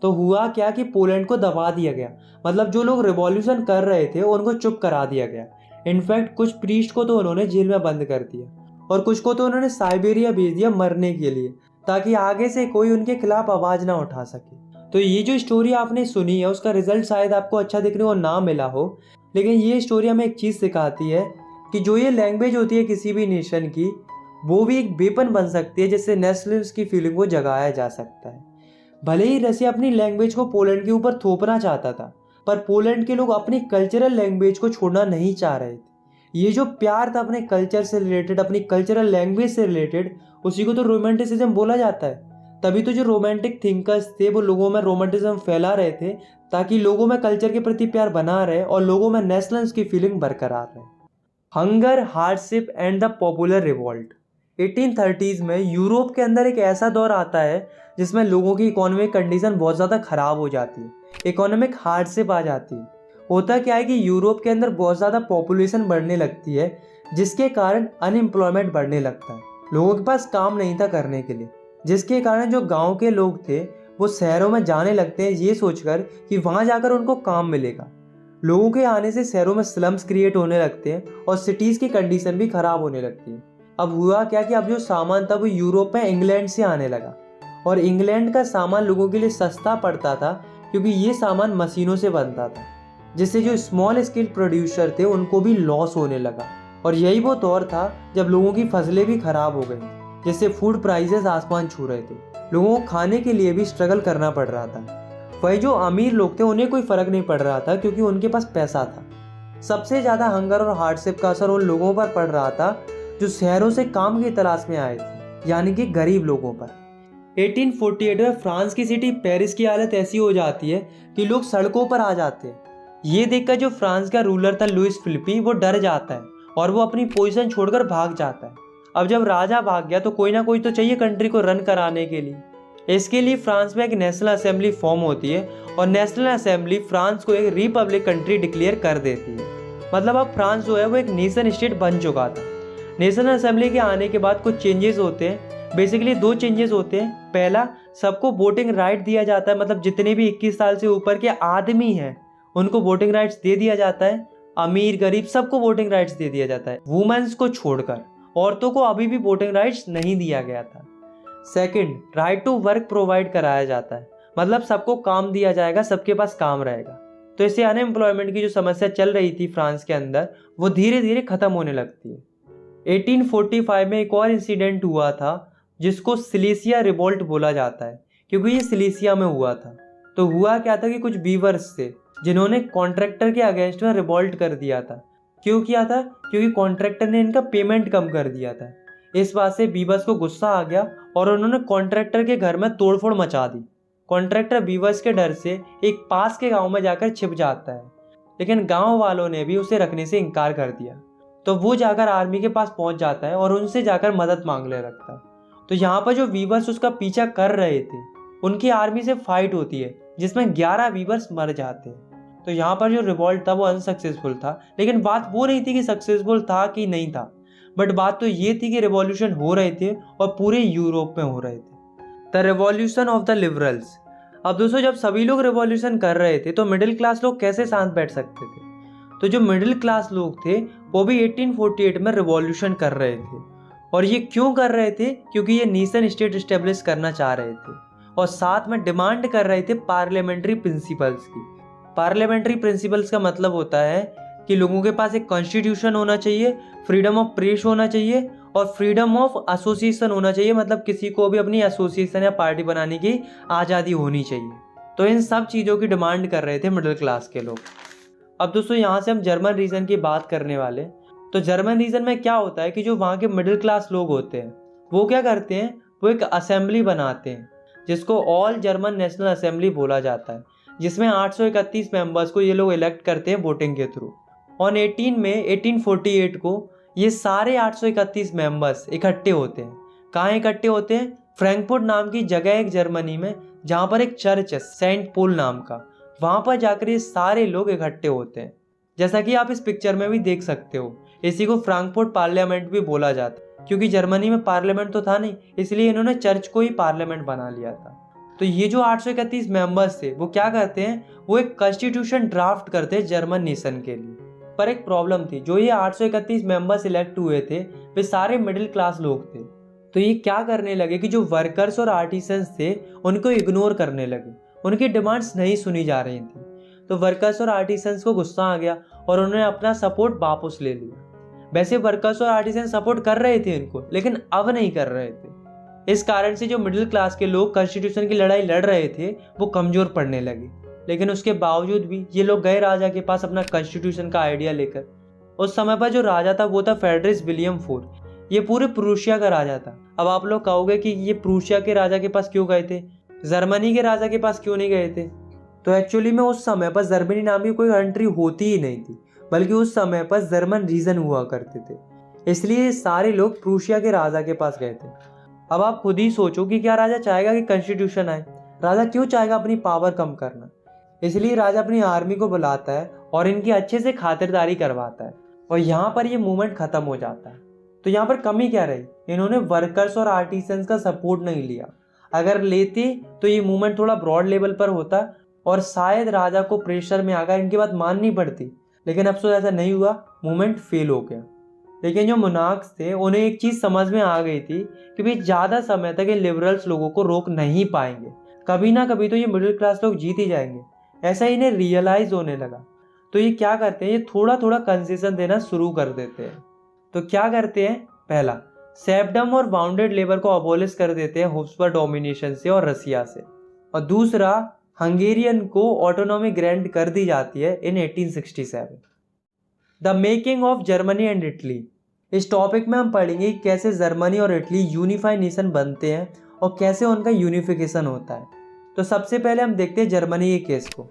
तो हुआ क्या कि पोलैंड को दबा दिया गया, मतलब जो लोग रिवॉल्यूशन कर रहे थे उनको चुप करा दिया गया। इनफैक्ट कुछ प्रीस्ट को तो उन्होंने जेल में बंद कर दिया और कुछ को तो उन्होंने साइबेरिया भेज दिया मरने के लिए, ताकि आगे से कोई उनके खिलाफ आवाज़ ना उठा सके। तो ये जो स्टोरी आपने सुनी है उसका रिजल्ट शायद आपको अच्छा देखने को ना मिला हो, लेकिन ये स्टोरी हमें एक चीज़ सिखाती है कि जो ये लैंग्वेज होती है किसी भी नेशन की, वो भी एक वेपन बन सकती है जिससे नेशनलिज्म की फीलिंग को जगाया जा सकता है। भले ही रसिया अपनी लैंग्वेज को पोलैंड के ऊपर थोपना चाहता था, पर पोलैंड के लोग अपनी कल्चरल लैंग्वेज को छोड़ना नहीं चाह रहे थे। ये जो प्यार था अपने कल्चर से रिलेटेड, अपनी कल्चरल लैंग्वेज से रिलेटेड, उसी को तो रोमांटिसिज्म बोला जाता है। तभी तो जो रोमांटिक थिंकर्स थे वो लोगों में रोमांटिज्म फैला रहे थे, ताकि लोगों में कल्चर के प्रति प्यार बना रहे और लोगों में नेशनल्स की फीलिंग बरकरार रहे। Hunger, hardship and the popular revolt. 1830s में यूरोप के अंदर एक ऐसा दौर आता है जिसमें लोगों की इकोनॉमिक कंडीशन बहुत ज़्यादा ख़राब हो जाती है, इकोनॉमिक हार्डशिप आ जाती है। होता क्या है कि यूरोप के अंदर बहुत ज़्यादा पॉपुलेशन बढ़ने लगती है, जिसके कारण अनएम्प्लॉयमेंट बढ़ने लगता है। लोगों के पास काम नहीं था करने के लिए, जिसके कारण जो गांव के लोग थे वो शहरों में जाने लगते हैं ये सोचकर कि वहाँ जाकर उनको काम मिलेगा। लोगों के आने से शहरों में स्लम्स क्रिएट होने लगते हैं और सिटीज़ की कंडीशन भी ख़राब होने लगती है। अब हुआ क्या कि अब जो सामान था वो यूरोप में इंग्लैंड से आने लगा, और इंग्लैंड का सामान लोगों के लिए सस्ता पड़ता था क्योंकि ये सामान मशीनों से बनता था, जिससे जो स्मॉल स्केल प्रोड्यूसर थे उनको भी लॉस होने लगा। और यही वो दौर था जब लोगों की फसलें भी खराब हो गई, जिससे फूड प्राइसेस आसमान छू रहे थे। लोगों को खाने के लिए भी स्ट्रगल करना पड़ रहा था। वही जो अमीर लोग थे उन्हें कोई फ़र्क नहीं पड़ रहा था क्योंकि उनके पास पैसा था। सबसे ज़्यादा हंगर और हार्डशिप का असर उन लोगों पर पड़ रहा था जो शहरों से काम की तलाश में आए थे, यानी कि गरीब लोगों पर। 1848 में फ्रांस की सिटी पेरिस की हालत ऐसी हो जाती है कि लोग सड़कों पर आ जाते हैं। ये देखकर जो फ्रांस का रूलर था लुइस फिलिपी, वो डर जाता है और वो अपनी पोजीशन छोड़कर भाग जाता है। अब जब राजा भाग गया तो कोई ना कोई तो चाहिए कंट्री को रन कराने के लिए। इसके लिए फ्रांस में एक नेशनल असेंबली फॉर्म होती है और नेशनल असेंबली फ्रांस को एक रिपब्लिक कंट्री डिक्लेयर कर देती है। मतलब अब फ्रांस जो है वो एक नेशन स्टेट बन चुका था। नेशनल असेंबली के आने के बाद कुछ चेंजेस होते हैं। बेसिकली 2 चेंजेस होते हैं। पहला, सबको वोटिंग राइट दिया जाता है, मतलब जितने भी 21 साल से ऊपर के आदमी हैं उनको वोटिंग राइट्स दे दिया जाता है। अमीर गरीब सबको वोटिंग राइट्स दे दिया जाता है, वुमेन्स को छोड़कर। औरतों को अभी भी वोटिंग राइट्स नहीं दिया गया था। Second, right to work provide कराया जाता है, मतलब सबको काम दिया जाएगा, सबके पास काम रहेगा। तो इससे अनएम्प्लॉयमेंट की जो समस्या चल रही थी फ्रांस के अंदर वो धीरे धीरे खत्म होने लगती है। 1845 में एक और इंसिडेंट हुआ था जिसको सिलेसिया रिवॉल्ट बोला जाता है, क्योंकि ये सिलेसिया में हुआ था। तो हुआ क्या था कि कुछ वीवर्स थे जिन्होंने कॉन्ट्रैक्टर के अगेंस्ट में रिवॉल्ट कर दिया था। क्यों किया था? क्योंकि कॉन्ट्रैक्टर ने इनका पेमेंट कम कर दिया था। इस बात से बीवर्स को गुस्सा आ गया और उन्होंने कॉन्ट्रैक्टर के घर में तोड़फोड़ मचा दी। कॉन्ट्रैक्टर बीवर्स के डर से एक पास के गांव में जाकर छिप जाता है, लेकिन गांव वालों ने भी उसे रखने से इनकार कर दिया। तो वो जाकर आर्मी के पास पहुंच जाता है और उनसे जाकर मदद मांगने लगता है। तो यहाँ पर जो वीवर्स उसका पीछा कर रहे थे उनकी आर्मी से फाइट होती है, जिसमें 11 वीवर्स मर जाते हैं। तो यहाँ पर जो रिवॉल्ट था वो अनसक्सेसफुल था, लेकिन बात वो नहीं थी कि सक्सेसफुल था कि नहीं था, बट बात तो ये थी कि रिवॉल्यूशन हो रहे थे और पूरे यूरोप में हो रहे थे। The revolution of the liberals. अब दोस्तों, जब सभी लोग रिवॉल्यूशन कर रहे थे तो मिडिल क्लास लोग कैसे शांत बैठ सकते थे? तो जो मिडिल क्लास लोग थे वो भी 1848 में रिवॉल्यूशन कर रहे थे। और ये क्यों कर रहे थे? क्योंकि ये नेशन स्टेट इस्टेब्लिश करना चाह रहे थे और साथ में डिमांड कर रहे थे पार्लियामेंट्री प्रिंसिपल्स की। पार्लियामेंट्री प्रिंसिपल्स का मतलब होता है कि लोगों के पास एक कॉन्स्टिट्यूशन होना चाहिए, फ्रीडम ऑफ प्रेस होना चाहिए और फ्रीडम ऑफ एसोसिएशन होना चाहिए, मतलब किसी को भी अपनी एसोसिएशन या पार्टी बनाने की आज़ादी होनी चाहिए। तो इन सब चीज़ों की डिमांड कर रहे थे मिडिल क्लास के लोग। अब दोस्तों, यहाँ से हम जर्मन रीजन की बात करने वाले। तो जर्मन रीजन में क्या होता है कि जो वहाँ के मिडिल क्लास लोग होते हैं वो क्या करते हैं, वो एक असेंबली बनाते हैं जिसको ऑल जर्मन नेशनल असेंबली बोला जाता है, जिसमें 831 मेंबर्स को ये लोग इलेक्ट करते हैं वोटिंग के थ्रू। ऑन 18 मई 1848 को ये सारे 831 मेंबर्स इकट्ठे होते हैं। कहाँ इकट्ठे होते हैं? फ्रैंकफर्ट नाम की जगह है एक जर्मनी में, जहाँ पर एक चर्च है सेंट पोल नाम का। वहाँ पर जाकर ये सारे लोग इकट्ठे होते हैं, जैसा कि आप इस पिक्चर में भी देख सकते हो। इसी को फ्रैंकफर्ट पार्लियामेंट भी बोला जाता है, क्योंकि जर्मनी में पार्लियामेंट तो था नहीं, इसलिए इन्होंने चर्च को ही पार्लियामेंट बना लिया था। तो ये जो 831 मेंबर्स थे वो क्या करते हैं, वो एक कॉन्स्टिट्यूशन ड्राफ्ट करते हैं जर्मन नेशन के लिए। पर एक प्रॉब्लम थी, जो ये 831 मेंबर्स इलेक्ट हुए थे वे सारे मिडिल क्लास लोग थे। तो ये क्या करने लगे कि जो वर्कर्स और आर्टिसंस थे उनको इग्नोर करने लगे, उनकी डिमांड्स नहीं सुनी जा रही थी। तो वर्कर्स और आर्टिसंस को गुस्सा आ गया और उन्होंने अपना सपोर्ट वापस ले लिया। वैसे वर्कर्स और आर्टिसन सपोर्ट कर रहे थे इनको, लेकिन अब नहीं कर रहे थे। इस कारण से जो मिडिल क्लास के लोग कॉन्स्टिट्यूशन की लड़ाई लड़ रहे थे वो कमजोर पड़ने लगे। लेकिन उसके बावजूद भी ये लोग गए राजा के पास अपना कॉन्स्टिट्यूशन का आइडिया लेकर। उस समय पर जो राजा था वो था फ्रेडरिक विलियम फोर्थ। ये पूरे प्रूशिया का राजा था। अब आप लोग कहोगे कि ये प्रूशिया के राजा के पास क्यों गए थे, जर्मनी के राजा के पास क्यों नहीं गए थे? तो एक्चुअली में उस समय पर जर्मनी नाम की कोई कंट्री होती ही नहीं थी, बल्कि उस समय पर जर्मन रीजन हुआ करते थे। इसलिए सारे लोग प्रूशिया के राजा के पास गए थे। अब आप खुद ही सोचो कि क्या राजा चाहेगा कि कॉन्स्टिट्यूशन आए? राजा क्यों चाहेगा अपनी पावर कम करना? इसलिए राजा अपनी आर्मी को बुलाता है और इनकी अच्छे से खातिरदारी करवाता है, और यहाँ पर ये मूवमेंट खत्म हो जाता है। तो यहाँ पर कमी क्या रही? इन्होंने वर्कर्स और आर्टिसंस का सपोर्ट नहीं लिया। अगर लेते तो ये मूवमेंट थोड़ा ब्रॉड लेवल पर होता और शायद राजा को प्रेशर में आकर इनकी बात माननी पड़ती। लेकिन अफसोस ऐसा नहीं हुआ, मूवमेंट फेल हो गया। लेकिन जो मोनार्क्स थे उन्हें एक चीज़ समझ में आ गई थी कि भाई ज़्यादा समय तक ये लिबरल्स लोगों को रोक नहीं पाएंगे, कभी ना कभी तो ये मिडिल क्लास लोग जीत ही जाएंगे। ऐसा इन्हें रियलाइज होने लगा। तो ये क्या करते हैं, ये थोड़ा थोड़ा कंसेशन देना शुरू कर देते हैं। तो क्या करते हैं? पहला, सेफ्डम और बाउंडेड लेबर को अबॉलिश कर देते हैं हब्सबर्ग डोमिनेशन से और रसिया से। और दूसरा, हंगेरियन को ऑटोनॉमी ग्रांट कर दी जाती है इन 1867। The making of Germany and Italy. इस टॉपिक में हम पढ़ेंगे कि कैसे जर्मनी और इटली यूनिफाइड नेशन बनते हैं और कैसे उनका यूनिफिकेशन होता है। तो सबसे पहले हम देखते हैं जर्मनी के केस को।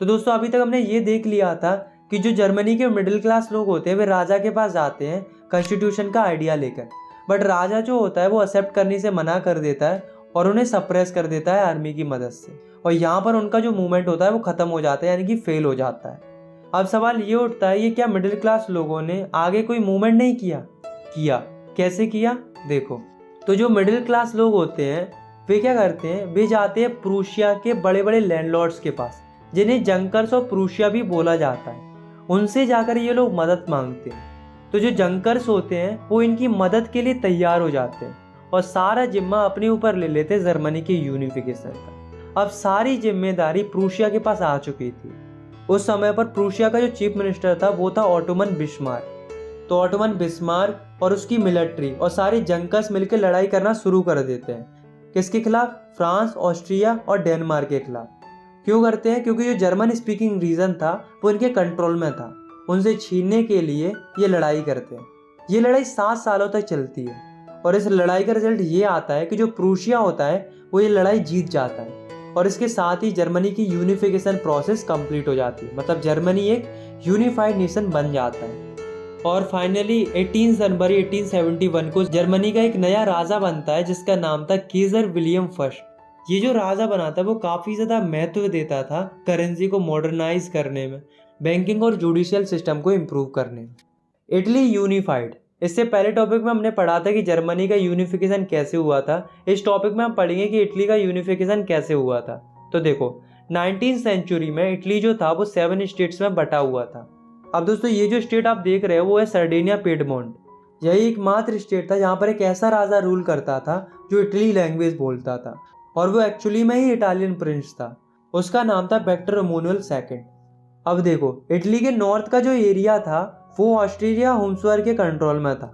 तो दोस्तों अभी तक हमने ये देख लिया था कि जो जर्मनी के मिडिल क्लास लोग होते हैं वे राजा के पास जाते हैं कॉन्स्टिट्यूशन का आइडिया लेकर, बट राजा जो होता है वो एक्सेप्ट करने से मना कर देता है और उन्हें सप्रेस कर देता है आर्मी की मदद से। और यहाँ पर उनका जो मूवमेंट होता है वो खत्म हो जाता है, यानी कि फेल हो जाता है। अब सवाल ये उठता है, ये क्या मिडिल क्लास लोगों ने आगे कोई मूवमेंट नहीं किया? कैसे किया? देखो, तो जो मिडिल क्लास लोग होते हैं वे क्या करते हैं, वे जाते हैं प्रूशिया के बड़े बड़े लैंडलॉर्ड्स के पास, जिन्हें जंकर्स और प्रूशिया भी बोला जाता है। उनसे जाकर ये लोग मदद मांगते हैं। तो जो जंकर्स होते हैं वो इनकी मदद के लिए तैयार हो जाते हैं और सारा जिम्मा अपने ऊपर ले लेते जर्मनी के यूनिफिकेशन का। अब सारी जिम्मेदारी प्रूशिया के पास आ चुकी थी। उस समय पर प्रूशिया का जो चीफ मिनिस्टर था वो था ऑटोमन बिस्मार्क। तो ऑटोमन बिस्मार्क और उसकी मिलिट्री और सारे जंकर्स मिलकर लड़ाई करना शुरू कर देते हैं। किसके खिलाफ? फ्रांस, ऑस्ट्रिया और डेनमार्क के खिलाफ। क्यों करते हैं? क्योंकि जो जर्मन स्पीकिंग रीजन था वो इनके कंट्रोल में था। उनसे छीनने के लिए ये लड़ाई करते हैं। ये लड़ाई 7 सालों तक चलती है और इस लड़ाई का रिजल्ट ये आता है कि जो प्रूशिया होता है वो ये लड़ाई जीत जाता है और इसके साथ ही जर्मनी की यूनिफिकेशन प्रोसेस कंप्लीट हो जाती है। मतलब जर्मनी एक यूनिफाइड नेशन बन जाता है। और फाइनली 18 जनवरी 1871 को जर्मनी का एक नया राजा बनता है जिसका नाम था केजर विलियम फर्स्ट। ये जो राजा बना था वो काफ़ी ज़्यादा महत्व देता था करेंसी को मॉडर्नाइज करने में, बैंकिंग और जुडिशियल सिस्टम को इम्प्रूव करने में। Italy unified. इससे पहले टॉपिक में हमने पढ़ा था कि जर्मनी का यूनिफिकेशन कैसे हुआ था। इस टॉपिक में हम पढ़ेंगे कि इटली का यूनिफिकेशन कैसे हुआ था। तो देखो, 19th सेंचुरी में इटली जो था वो 7 स्टेट्स में बटा हुआ था। अब दोस्तों ये जो स्टेट आप देख रहे हो वो है सर्डिनिया पिएडमोंट। यही एकमात्र स्टेट था जहाँ पर एक ऐसा राजा रूल करता था जो इटली लैंग्वेज बोलता था और वो एक्चुअली में ही इटालियन प्रिंस था। उसका नाम था विक्टर एमैनुएल II। अब देखो, इटली के नॉर्थ का जो एरिया था वो ऑस्ट्रिया हब्सबर्ग के कंट्रोल में था।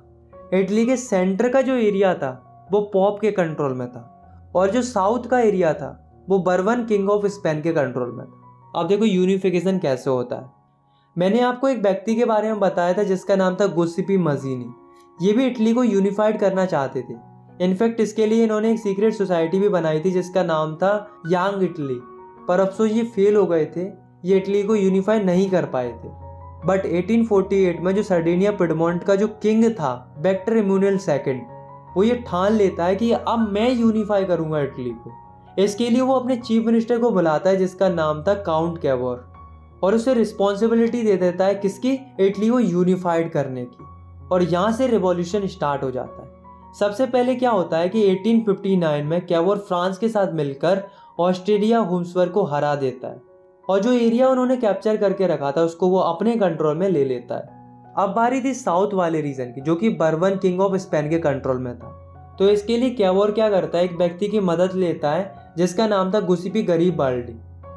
इटली के सेंटर का जो एरिया था वो पोप के कंट्रोल में था और जो साउथ का एरिया था वो बर्बन किंग ऑफ स्पेन के कंट्रोल में था। अब देखो यूनिफिकेशन कैसे होता है। मैंने आपको एक व्यक्ति के बारे में बताया था जिसका नाम था गुस्सीपी मजीनी। ये भी इटली को यूनिफाइड करना चाहते थे। इनफैक्ट इसके लिए इन्होंने एक सीक्रेट सोसाइटी भी बनाई थी जिसका नाम था यंग इटली, पर अफसोस ये फेल हो गए थे। ये इटली को यूनिफाई नहीं कर पाए थे। बट 1848 में जो सर्डिनिया पिएडमोंट का जो किंग था विक्टर एमैनुएल II, वो ये ठान लेता है कि अब मैं यूनिफाई करूंगा इटली को। इसके लिए वो अपने चीफ मिनिस्टर को बुलाता है जिसका नाम था काउंट कैवोर, और उसे रिस्पॉन्सिबिलिटी दे देता है किसकी? इटली को यूनिफाइड करने की। और यहाँ से रिवॉल्यूशन स्टार्ट हो जाता है। सबसे पहले क्या होता है कि 1859 में कैवोर फ्रांस के साथ मिलकर ऑस्ट्रिया हब्सबर्ग को हरा देता है और जो एरिया उन्होंने कैप्चर करके रखा था उसको वो अपने कंट्रोल में ले लेता है। अब बारी थी साउथ वाले रीजन की जो कि बर्बन किंग ऑफ स्पेन के कंट्रोल में था। तो इसके लिए कैवोर क्या करता है, एक व्यक्ति की मदद लेता है जिसका नाम था गुस्सीपी गरीबाल्डी,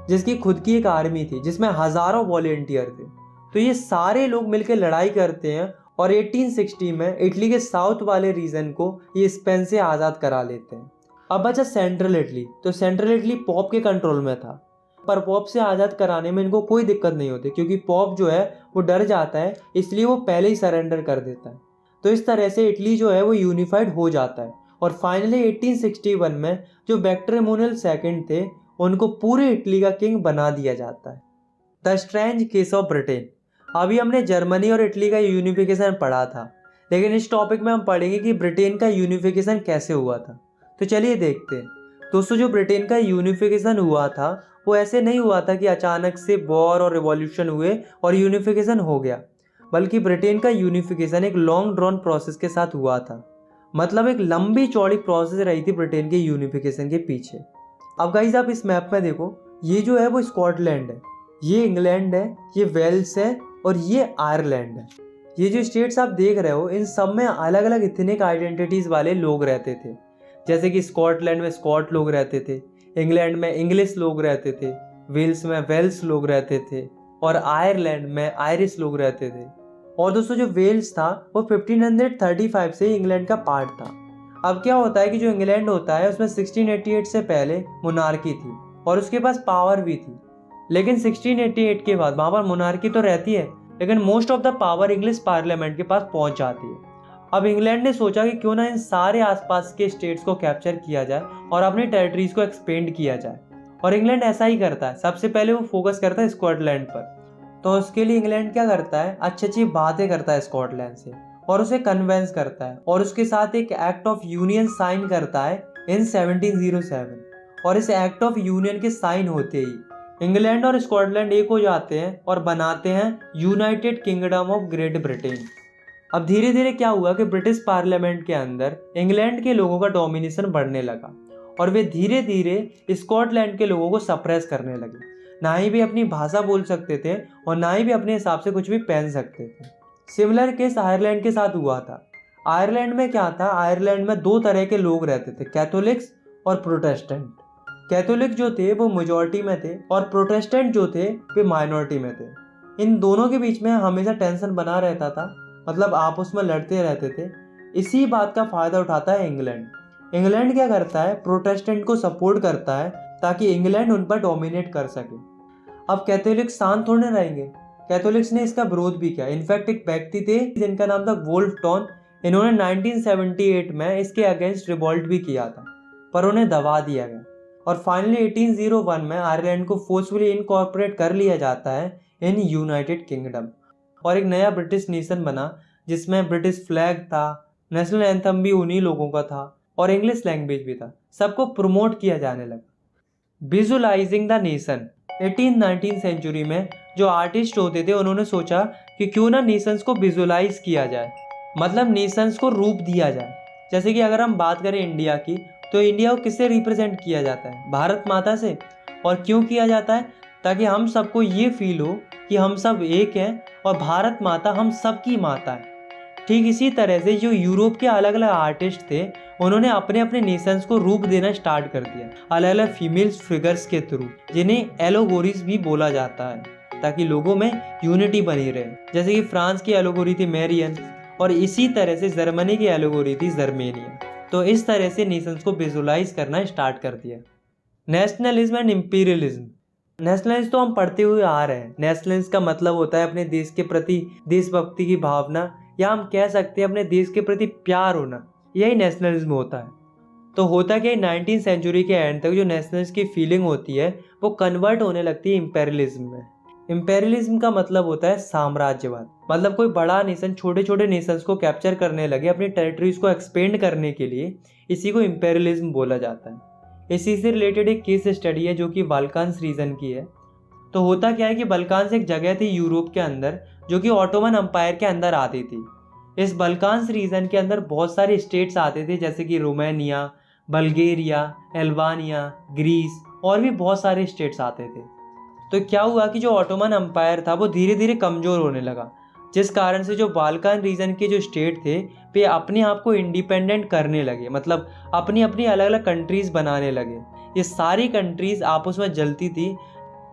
जिसकी खुद की एक आर्मी थी जिसमें हजारों वॉलेंटियर थे। तो ये सारे लोग मिलकर लड़ाई करते हैं और 1860 में इटली के साउथ वाले रीजन को ये स्पेन से आज़ाद करा लेते हैं। अब बचा सेंट्रल इटली। तो सेंट्रल इटली पोप के कंट्रोल में था। पर पॉप से आज़ाद कराने में इनको कोई दिक्कत नहीं होती, क्योंकि पॉप जो है वो डर जाता है, इसलिए वो पहले ही सरेंडर कर देता है। तो इस तरह से इटली जो है वो यूनिफाइड हो जाता है और फाइनली 1861 में जो विक्टर एमैनुअल सेकंड थे उनको पूरे इटली का किंग बना दिया जाता है। The strange case of Britain. अभी हमने जर्मनी और इटली का यूनिफिकेशन पढ़ा था, लेकिन इस टॉपिक में हम पढ़ेंगे कि ब्रिटेन का यूनिफिकेशन कैसे हुआ था। तो चलिए देखते हैं। दोस्तों, जो ब्रिटेन का यूनिफिकेशन हुआ था वो ऐसे नहीं हुआ था कि अचानक से वॉर और रिवॉल्यूशन हुए और यूनिफिकेशन हो गया, बल्कि ब्रिटेन का यूनिफिकेशन एक लॉन्ग ड्रॉन प्रोसेस के साथ हुआ था। मतलब एक लंबी चौड़ी प्रोसेस रही थी ब्रिटेन के यूनिफिकेशन के पीछे। अब गाइस आप इस मैप में देखो, ये जो है वो स्कॉटलैंड है, ये इंग्लैंड है, ये वेल्स है और ये आयरलैंड है। ये जो स्टेट्स आप देख रहे हो इन सब में अलग अलग इथनिक आइडेंटिटीज़ वाले लोग रहते थे। जैसे कि स्कॉटलैंड में स्कॉट लोग रहते थे, इंग्लैंड में इंग्लिश लोग रहते थे, वेल्स में वेल्स लोग रहते थे और आयरलैंड में आयरिश लोग रहते थे। और दोस्तों जो वेल्स था वो 1535 से इंग्लैंड का पार्ट था। अब क्या होता है कि जो इंग्लैंड होता है उसमें 1688 से पहले मोनार्की थी और उसके पास पावर भी थी, लेकिन 1688 के बाद वहाँ पर मोनार्की तो रहती है, लेकिन most of the power English parliament के पास पहुँच जाती है। अब इंग्लैंड ने सोचा कि क्यों ना इन सारे आसपास के स्टेट्स को कैप्चर किया जाए और अपनी टेरिटरीज को एक्सपेंड किया जाए, और इंग्लैंड ऐसा ही करता है। सबसे पहले वो फोकस करता है स्कॉटलैंड पर। तो उसके लिए इंग्लैंड क्या करता है, अच्छी अच्छी बातें करता है स्कॉटलैंड से और उसे कन्वेंस करता है और उसके साथ एक एक्ट ऑफ यूनियन साइन करता है इन 1707। और इस एक्ट ऑफ यूनियन के साइन होते ही इंग्लैंड और स्कॉटलैंड एक हो जाते हैं और बनाते हैं United Kingdom of great Britain. अब धीरे धीरे क्या हुआ कि ब्रिटिश पार्लियामेंट के अंदर इंग्लैंड के लोगों का डोमिनेशन बढ़ने लगा और वे धीरे धीरे स्कॉटलैंड के लोगों को सप्रेस करने लगे। ना ही भी अपनी भाषा बोल सकते थे और ना ही भी अपने हिसाब से कुछ भी पहन सकते थे। सिमिलर केस आयरलैंड के साथ हुआ था। आयरलैंड में क्या था, आयरलैंड में दो तरह के लोग रहते थे, कैथोलिक्स और प्रोटेस्टेंट। कैथोलिक जो थे वो मेजॉरिटी में थे और प्रोटेस्टेंट जो थे वे माइनॉरिटी में थे। इन दोनों के बीच में हमेशा टेंशन बना रहता था, मतलब आपस में लड़ते रहते थे। इसी बात का फायदा उठाता है इंग्लैंड। इंग्लैंड क्या करता है, प्रोटेस्टेंट को सपोर्ट करता है ताकि इंग्लैंड उन पर डोमिनेट कर सके। अब कैथोलिक्स शांत थोड़े रहेंगे, कैथोलिक्स ने इसका विरोध भी किया। इनफैक्ट एक व्यक्ति थे जिनका नाम था वोल्फ टॉन, इन्होंने 1978 में इसके अगेंस्ट रिवॉल्ट भी किया था, पर उन्हें दबा दिया गया और फाइनली 1801 में आयरलैंड को फोर्सफुली इनकॉर्पोरेट कर लिया जाता है इन यूनाइटेड किंगडम और एक नया ब्रिटिश नेशन बना जिसमें ब्रिटिश फ्लैग था, नेशनल एंथम भी उन्हीं लोगों का था और इंग्लिश लैंग्वेज भी था। सबको प्रमोट किया जाने लगा। Visualising the nation. 18-19 सेंचुरी में जो आर्टिस्ट होते थे उन्होंने सोचा कि क्यों ना नेशंस को विजुअलाइज किया जाए, मतलब नेशंस को रूप दिया जाए। जैसे कि अगर हम बात करें इंडिया की, तो इंडिया को किससे रिप्रेजेंट किया जाता है, भारत माता से। और क्यों किया जाता है, ताकि हम सबको ये फील हो कि हम सब एक हैं और भारत माता हम सबकी माता है। ठीक इसी तरह से जो यूरोप के अलग अलग आर्टिस्ट थे उन्होंने अपने अपने नेशंस को रूप देना स्टार्ट कर दिया अलग अलग फीमेल फिगर्स के थ्रू, जिन्हें एलोगोरीज भी बोला जाता है, ताकि लोगों में यूनिटी बनी रहे। जैसे कि फ्रांस की एलोगोरी थी मैरियन और इसी तरह से जर्मनी की एलोगोरी थी जर्मेनियन। तो इस तरह से नेशंस को विजुअलाइज करना स्टार्ट कर दिया। Nationalism and imperialism. नेशनलिज्म तो हम पढ़ते हुए आ रहे हैं। नेशनलिज्म का मतलब होता है अपने देश के प्रति देशभक्ति की भावना, या हम कह सकते हैं अपने देश के प्रति प्यार होना, यही नेशनलिज्म होता है। तो होता क्या, 19वीं सेंचुरी के एंड तक जो नेशनलिज्म की फीलिंग होती है वो कन्वर्ट होने लगती है इंपेरियलिज्म में। इंपेरियलिज्म का मतलब होता है साम्राज्यवाद, मतलब कोई बड़ा नेशन छोटे छोटे नेशंस को कैप्चर करने लगे अपनी टेरिटरीज को एक्सपेंड करने के लिए, इसी को इंपेरियलिज्म बोला जाता है। इसी से रिलेटेड एक केस स्टडी है जो कि बाल्कान्स रीजन की है। तो होता क्या है कि बाल्कान्स एक जगह थी यूरोप के अंदर जो कि ऑटोमन एम्पायर के अंदर आती थी। इस बाल्कान्स रीजन के अंदर बहुत सारे स्टेट्स आते थे, जैसे कि रोमानिया, बल्गेरिया, अल्बानिया, ग्रीस और भी बहुत सारे स्टेट्स आते थे। तो क्या हुआ कि जो ऑटोमन एम्पायर था वो धीरे धीरे कमज़ोर होने लगा, जिस कारण से जो बाल्कान रीजन के जो स्टेट थे वे अपने आप को इंडिपेंडेंट करने लगे, मतलब अपनी अपनी अलग अलग कंट्रीज़ बनाने लगे। ये सारी कंट्रीज़ आपस में जलती थी,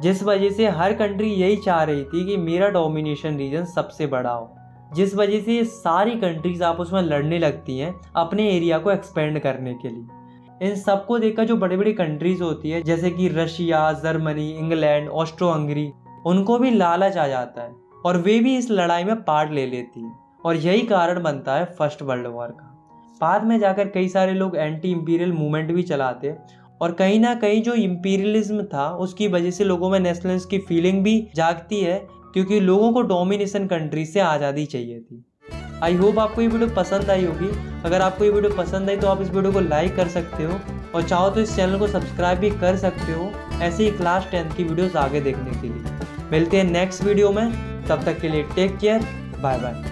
जिस वजह से हर कंट्री यही चाह रही थी कि मेरा डोमिनेशन रीजन सबसे बड़ा हो, जिस वजह से ये सारी कंट्रीज़ आपस में लड़ने लगती हैं अपने एरिया को एक्सपेंड करने के लिए। इन सबको देखकर जो बड़ी बड़ी कंट्रीज होती है जैसे कि Russia, Germany, England, Austro Hungary, उनको भी लालच आ जाता है और वे भी इस लड़ाई में पार्ट ले लेती है और यही कारण बनता है फर्स्ट वर्ल्ड वॉर का। बाद में जाकर कई सारे लोग एंटी इंपीरियल मूवमेंट भी चलाते और कहीं ना कहीं जो इंपीरियलिज्म था उसकी वजह से लोगों में नेशनलिज्म की फीलिंग भी जागती है, क्योंकि लोगों को डोमिनेशन कंट्री से आज़ादी चाहिए थी। आई होप आपको ये वीडियो पसंद आई होगी। अगर आपको ये वीडियो पसंद आई तो आप इस वीडियो को लाइक कर सकते हो और चाहो तो इस चैनल को सब्सक्राइब भी कर सकते हो ऐसे ही क्लास 10 की वीडियोस आगे देखने के लिए। मिलते हैं नेक्स्ट वीडियो में, तब तक के लिए टेक केयर, बाय बाय।